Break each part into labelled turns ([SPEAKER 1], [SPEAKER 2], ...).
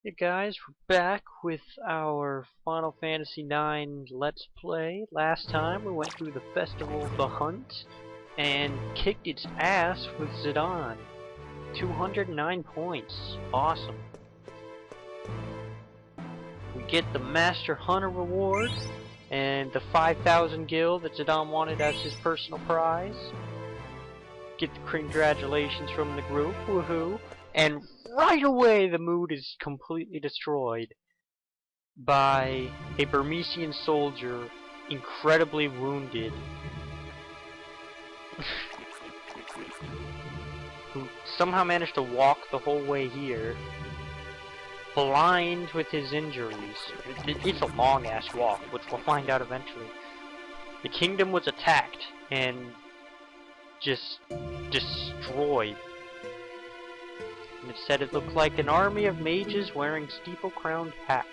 [SPEAKER 1] Hey guys, we're back with our Final Fantasy IX Let's Play. Last time we went through the Festival of the Hunt and kicked its ass with Zidane. 209 points. Awesome. We get the Master Hunter reward and the 5,000 gil that Zidane wanted as his personal prize. Get the congratulations from the group, woohoo. And right away the mood is completely destroyed by a Burmecian soldier incredibly wounded who somehow managed to walk the whole way here blind with his injuries. It's a long ass walk, which we'll find out eventually. The kingdom was attacked and just destroyed. And it said it looked like an army of mages wearing steeple-crowned hats.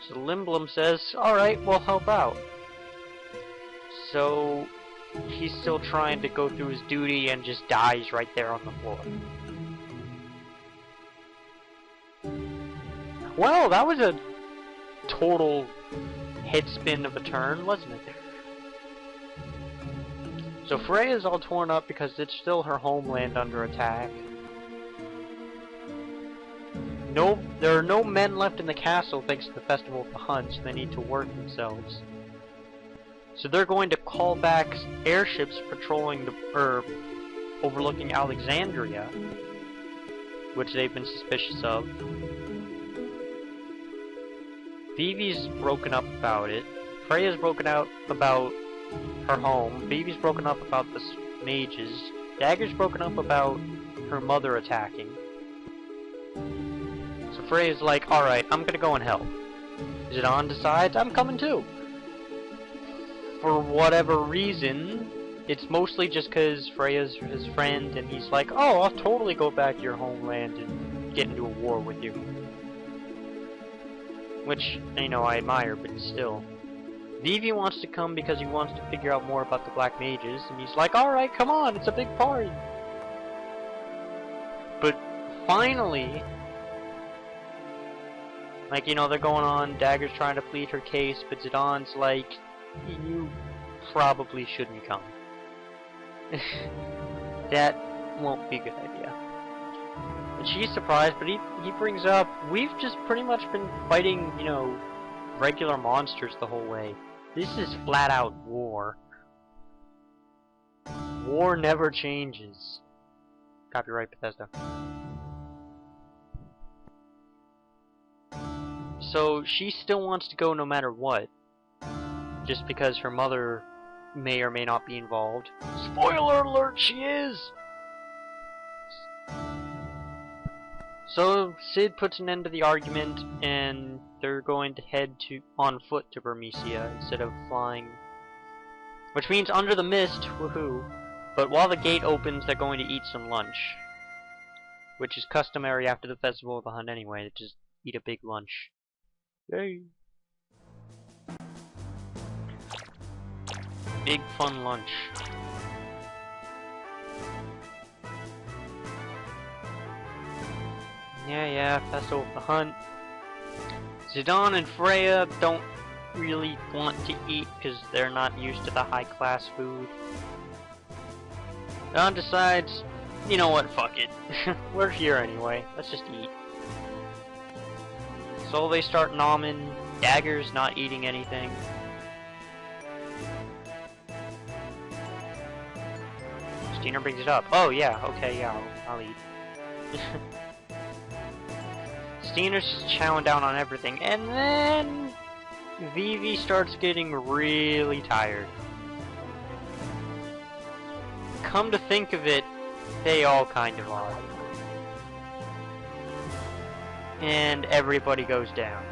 [SPEAKER 1] So Limblom says, alright, we'll help out. So he's still trying to go through his duty and just dies right there on the floor. Well, that was a total head spin of a turn, wasn't it? So Freya's all torn up because it's still her homeland under attack. There are no men left in the castle thanks to the Festival of the Hunt, so they need to work themselves. So they're going to call back airships patrolling overlooking Alexandria, which they've been suspicious of. Vivi's broken up about it. Freya's broken out about her home. Vivi's broken up about the mages. Dagger's broken up about her mother attacking. So Freya's like, alright, I'm gonna go and help. Zidane decides, I'm coming too. For whatever reason, it's mostly just because Freya's his friend and he's like, oh, I'll totally go back to your homeland and get into a war with you. Which, you know, I admire, but still. Vivi wants to come because he wants to figure out more about the Black Mages, and he's like, alright, come on, it's a big party. But finally, like, you know, they're going on, Dagger's trying to plead her case, but Zidane's like, you probably shouldn't come. That won't be a good idea. And she's surprised, but he brings up, we've just pretty much been fighting, you know, regular monsters the whole way. This is flat out war. War never changes. Copyright Bethesda. So she still wants to go no matter what. Just because her mother may or may not be involved. Spoiler alert, she is! So Cid puts an end to the argument and they're going to head on foot to Burmecia instead of flying. Which means under the mist, woohoo. But while the gate opens, they're going to eat some lunch. Which is customary after the Festival of the Hunt anyway, to just eat a big lunch. Yay! Big fun lunch. Yeah, Festival of the Hunt. Zidane and Freya don't really want to eat because they're not used to the high-class food. Zidane decides, you know what, fuck it. We're here anyway, let's just eat. So they start nomming. Dagger's not eating anything. Stina brings it up. Oh yeah, okay, yeah, I'll eat. Stina's just chowing down on everything, and then Vivi starts getting really tired. Come to think of it, they all kind of are. And everybody goes down,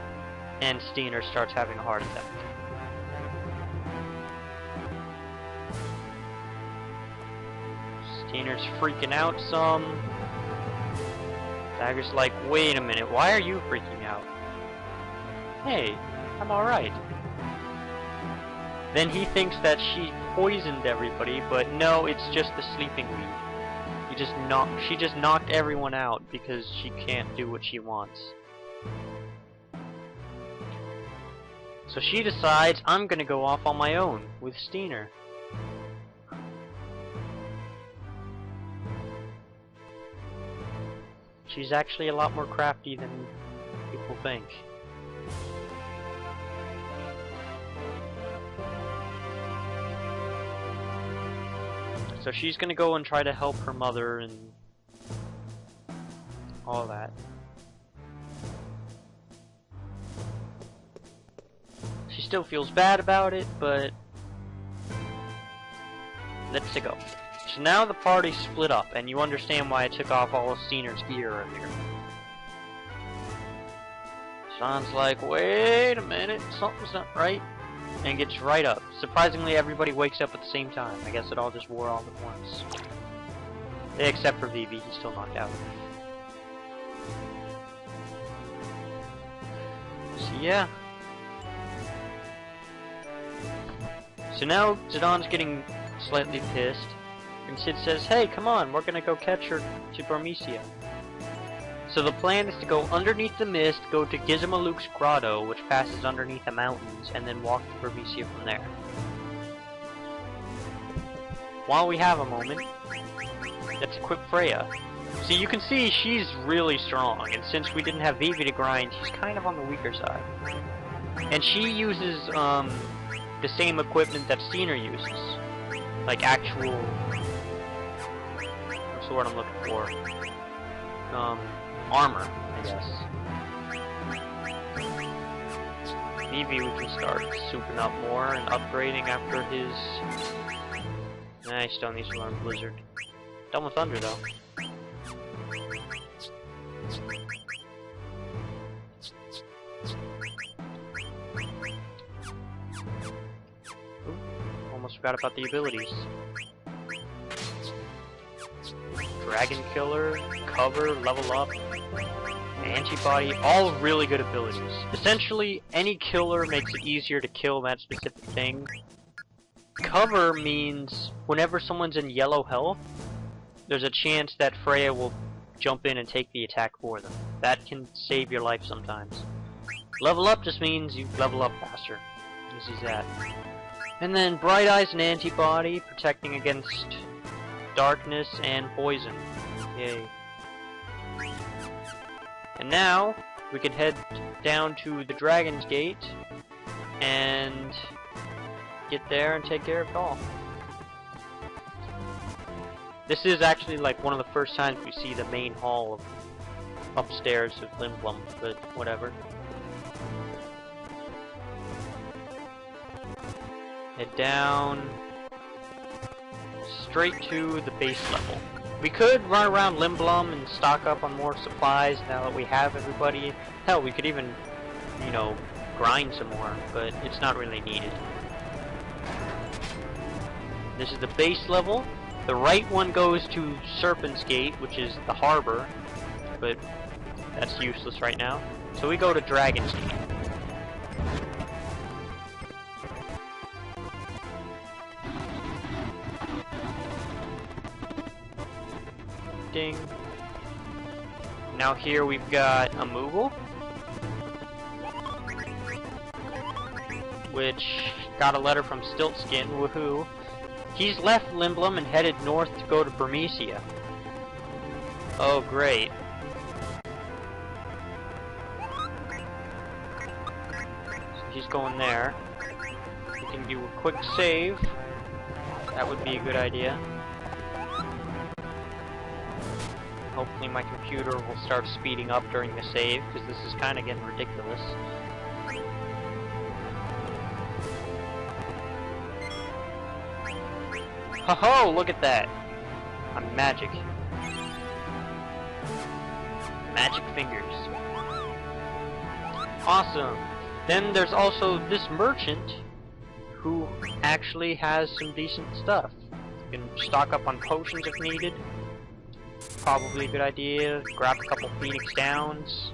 [SPEAKER 1] and Stina starts having a heart attack. Stina's freaking out some. Dagger's like, wait a minute, why are you freaking out? Hey, I'm alright. Then he thinks that she poisoned everybody, but no, it's just the sleeping weed. She just knocked everyone out because she can't do what she wants. So she decides, I'm gonna go off on my own with Steiner. She's actually a lot more crafty than people think. So she's gonna go and try to help her mother and all that. She still feels bad about it, but let's go. So now the party's split up, and you understand why I took off all of Steiner's gear earlier. Sean's like, wait a minute, something's not right, and gets right up. Surprisingly, everybody wakes up at the same time. I guess it all just wore off at once. Except for Vivi, he's still knocked out. So yeah. So now Zidon's getting slightly pissed, and Sid says, hey, come on, we're gonna go catch her to Burmecia. So the plan is to go underneath the mist, go to Gizmaluk's grotto, which passes underneath the mountains, and then walk to Burmecia from there. While we have a moment, let's equip Freya. So you can see she's really strong, and since we didn't have Vivi to grind, she's kind of on the weaker side. And she uses the same equipment that Steiner uses. Like actual... what's the word I'm looking for? Armor, I guess. Maybe we can start souping up more and upgrading after his... Nah, he still needs to learn Blizzard. Done with Thunder, though. Ooh, almost forgot about the abilities. Dragon Killer, Cover, Level Up, Antibody, all really good abilities. Essentially, any killer makes it easier to kill that specific thing. Cover means whenever someone's in yellow health, there's a chance that Freya will jump in and take the attack for them. That can save your life sometimes. Level Up just means you level up faster. Easy as that. And then Bright Eyes and Antibody, protecting against darkness and poison. Yay. And now, we can head down to the Dragon's Gate and get there and take care of it all. This is actually like one of the first times we see the main hall of upstairs of Limblum, but whatever. Head down straight to the base level. We could run around Limblum and stock up on more supplies now that we have everybody. Hell, we could even, you know, grind some more, but it's not really needed. This is the base level. The right one goes to Serpent's Gate, which is the harbor, but that's useless right now. So we go to Dragon's Gate. Ding. Now here we've got a Moogle, which got a letter from Stiltskin, woohoo. He's left Limblum and headed north to go to Burmecia. Oh great. So he's going there. We can do a quick save. That would be a good idea. Hopefully my computer will start speeding up during the save, because this is kind of getting ridiculous. Ho-ho! Look at that! I'm magic. Magic fingers. Awesome! Then there's also this merchant who actually has some decent stuff. You can stock up on potions if needed. Probably a good idea. Grab a couple Phoenix Downs.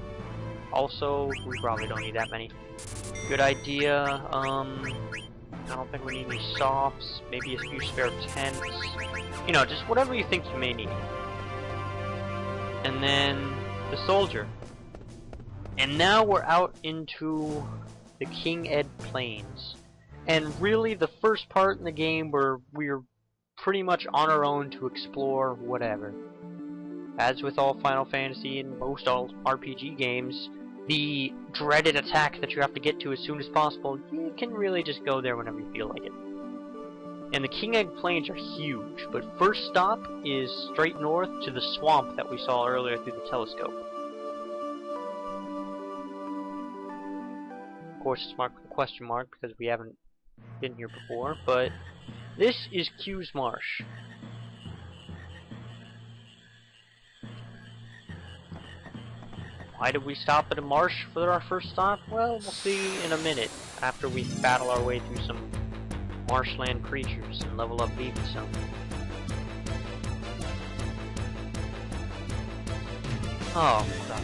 [SPEAKER 1] Also, we probably don't need that many. Good idea. I don't think we need any softs. Maybe a few spare tents. You know, just whatever you think you may need. and then the soldier. And now we're out into the King Ed Plains. And really the first part in the game where we're pretty much on our own to explore whatever. As with all Final Fantasy and most all RPG games, the dreaded attack that you have to get to as soon as possible, you can really just go there whenever you feel like it. And the King Egg Plains are huge, but first stop is straight north to the swamp that we saw earlier through the telescope. Of course it's marked with a question mark because we haven't been here before, but this is Q's Marsh. Why did we stop at a marsh for our first stop? Well, we'll see in a minute after we battle our way through some marshland creatures and level up Baby some. Oh, God.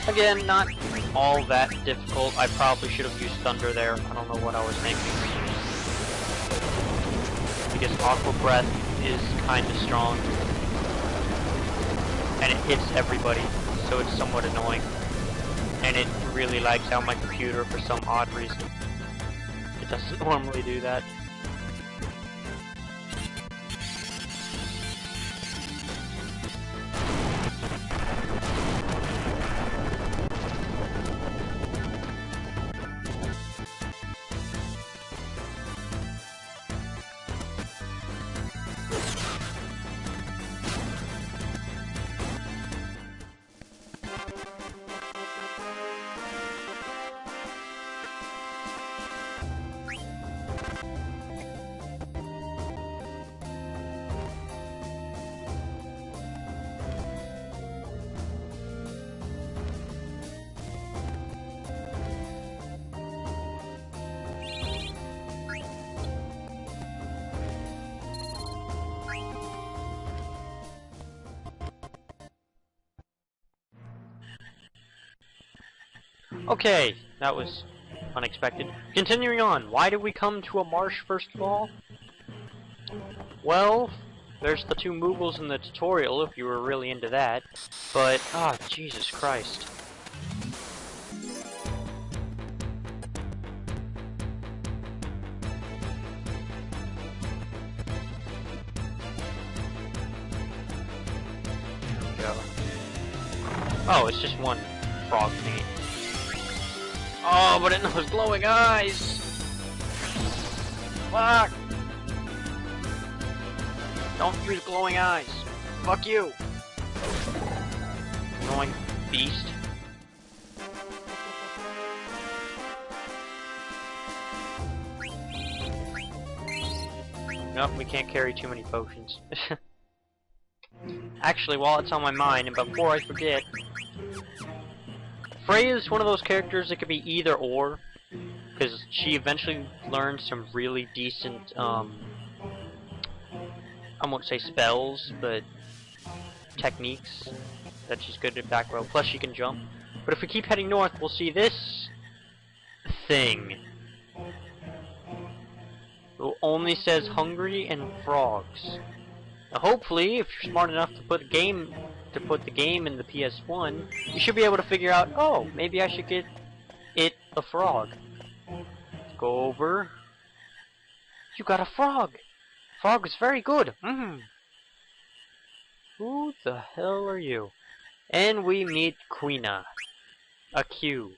[SPEAKER 1] Again, not all that difficult. I probably should have used Thunder there. I don't know what I was thinking. Because Aqua Breath is kind of strong. And it hits everybody, so it's somewhat annoying. And it really lags out my computer for some odd reason. It doesn't normally do that. Okay, that was unexpected. Continuing on, why did we come to a marsh first of all? Well, there's the two Moogles in the tutorial if you were really into that, but, Jesus Christ. There we go. Oh, it's just one frog thingy. Oh, but it knows glowing eyes! Fuck! Don't use glowing eyes. Fuck you! Annoying beast. Nope, we can't carry too many potions. Actually, while it's on my mind, and before I forget, Freya is one of those characters that could be either or, because she eventually learns some really decent, I won't say spells, but techniques that she's good at back row. Plus she can jump. But if we keep heading north, we'll see this thing. It only says hungry and frogs. Now hopefully, if you're smart enough to put the game in the PS1, you should be able to figure out, oh, maybe I should get it a frog. Go over. You got a frog. Frog is very good. Who the hell are you? And we meet Quina, a Q.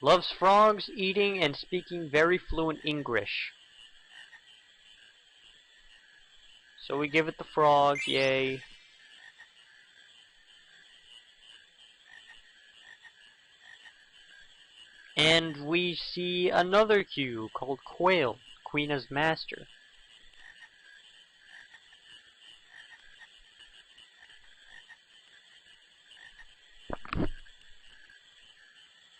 [SPEAKER 1] Loves frogs, eating, and speaking very fluent English. So we give it the frog, yay. And we see another Q called Quail, Quina's master.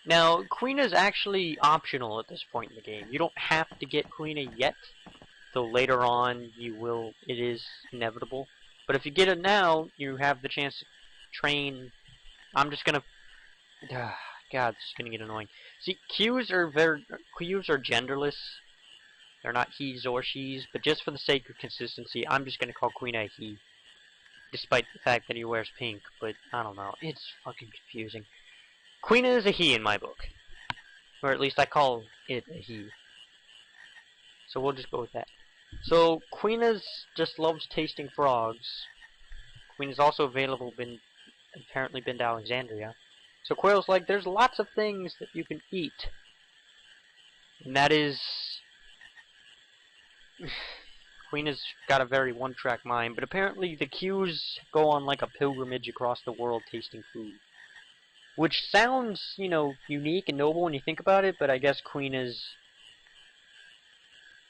[SPEAKER 1] Now, Quina's actually optional at this point in the game. You don't have to get Quina yet, though later on you will. It is inevitable. But if you get it now, you have the chance to train. I'm just gonna. God, this is gonna get annoying. See, Qs are genderless, They're not he's or she's, but just for the sake of consistency, I'm just gonna call Queen a he. Despite the fact that he wears pink, but I don't know. It's fucking confusing. Queen is a he in my book. Or at least I call it a he. So we'll just go with that. So Queena's just loves tasting frogs. Queena's also apparently been to Alexandria. So Quail's like, there's lots of things that you can eat. And that is... Queena's got a very one-track mind, but apparently the Qs go on like a pilgrimage across the world tasting food. Which sounds, you know, unique and noble when you think about it, but I guess Queena's...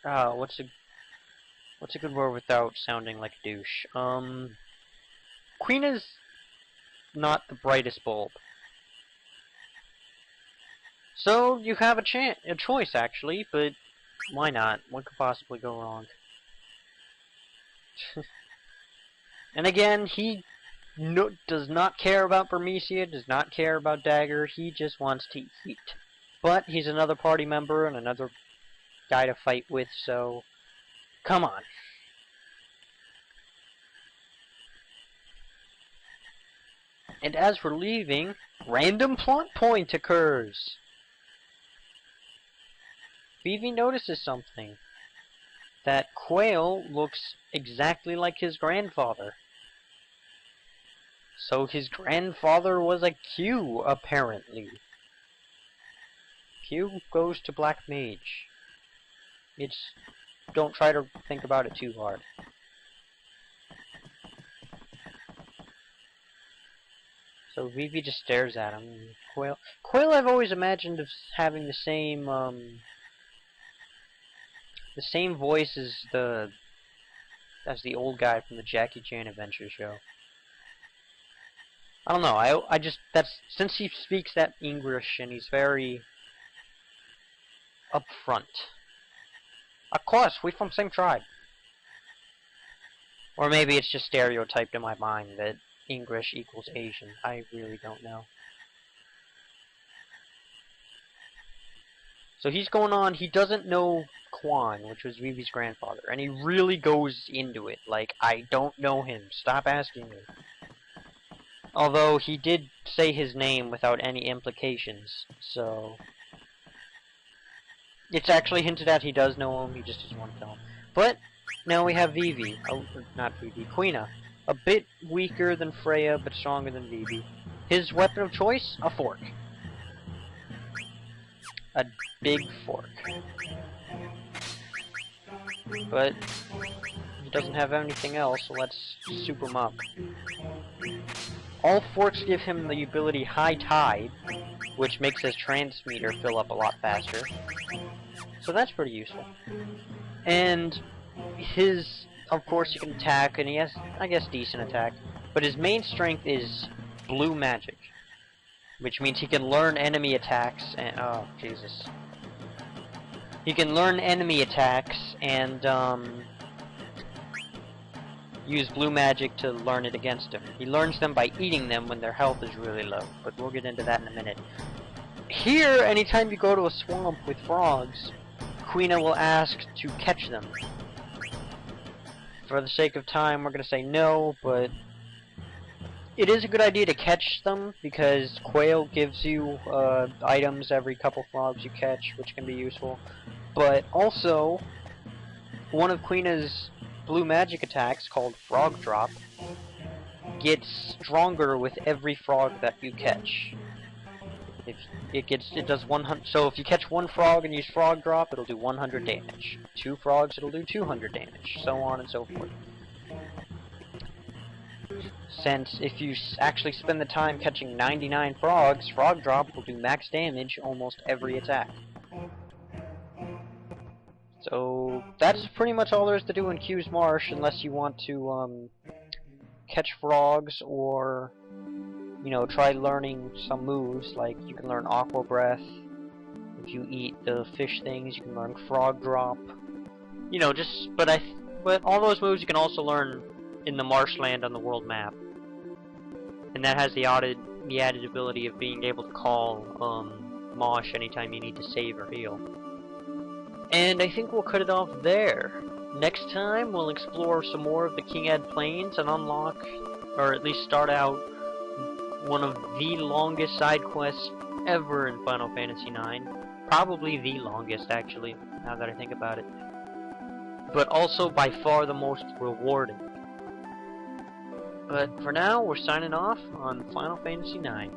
[SPEAKER 1] what's a good word without sounding like a douche? Queena's not the brightest bulb. So you have a choice actually, but why not? What could possibly go wrong? And again, he does not care about Burmecia, does not care about Dagger, he just wants to eat. But he's another party member and another guy to fight with, so come on. And as we're leaving, random plot point occurs. Vivi notices something. That Quail looks exactly like his grandfather. So his grandfather was a Q, apparently. Q goes to Black Mage. Don't try to think about it too hard. So Vivi just stares at him. Quail I've always imagined of having the same voice as the old guy from the Jackie Chan Adventure show. I don't know. Since he speaks that English and he's very upfront. Of course, we from same tribe. Or maybe it's just stereotyped in my mind that English equals Asian. I really don't know. So he's going on, he doesn't know Quan, which was Vivi's grandfather, and he really goes into it, like, I don't know him, stop asking me. Although he did say his name without any implications, so... It's actually hinted at he does know him, he just doesn't want to tell him. But, now we have Vivi, not Vivi, Quina. A bit weaker than Freya, but stronger than Vivi. His weapon of choice? A fork. A big fork. But he doesn't have anything else, so let's soup him up. All forks give him the ability High Tide, which makes his transmitter fill up a lot faster. So that's pretty useful. And of course he can attack, and he has, I guess, decent attack. But his main strength is blue magic. Which means he can learn enemy attacks and... oh, Jesus. He can learn enemy attacks and, use blue magic to learn it against him. He learns them by eating them when their health is really low, but we'll get into that in a minute. Here, anytime you go to a swamp with frogs, Quina will ask to catch them. For the sake of time, we're gonna say no, but... it is a good idea to catch them, because Quail gives you items every couple frogs you catch, which can be useful. But also, one of Quina's blue magic attacks, called Frog Drop, gets stronger with every frog that you catch. It does 100. So if you catch one frog and use Frog Drop, it'll do 100 damage. 2 frogs, it'll do 200 damage. So on and so forth. Since if you actually spend the time catching 99 frogs, Frog Drop will do max damage almost every attack. So that's pretty much all there is to do in Q's Marsh, unless you want to catch frogs or, you know, try learning some moves. Like you can learn Aqua Breath. If you eat the fish things, you can learn Frog Drop. You know, but all those moves you can also learn in the marshland on the world map. And that has the added ability of being able to call Marsh anytime you need to save or heal. And I think we'll cut it off there. Next time, we'll explore some more of the King Ed Plains and unlock, or at least start out, one of the longest side quests ever in Final Fantasy IX. Probably the longest, actually, now that I think about it. But also by far the most rewarding. But for now, we're signing off on Final Fantasy IX.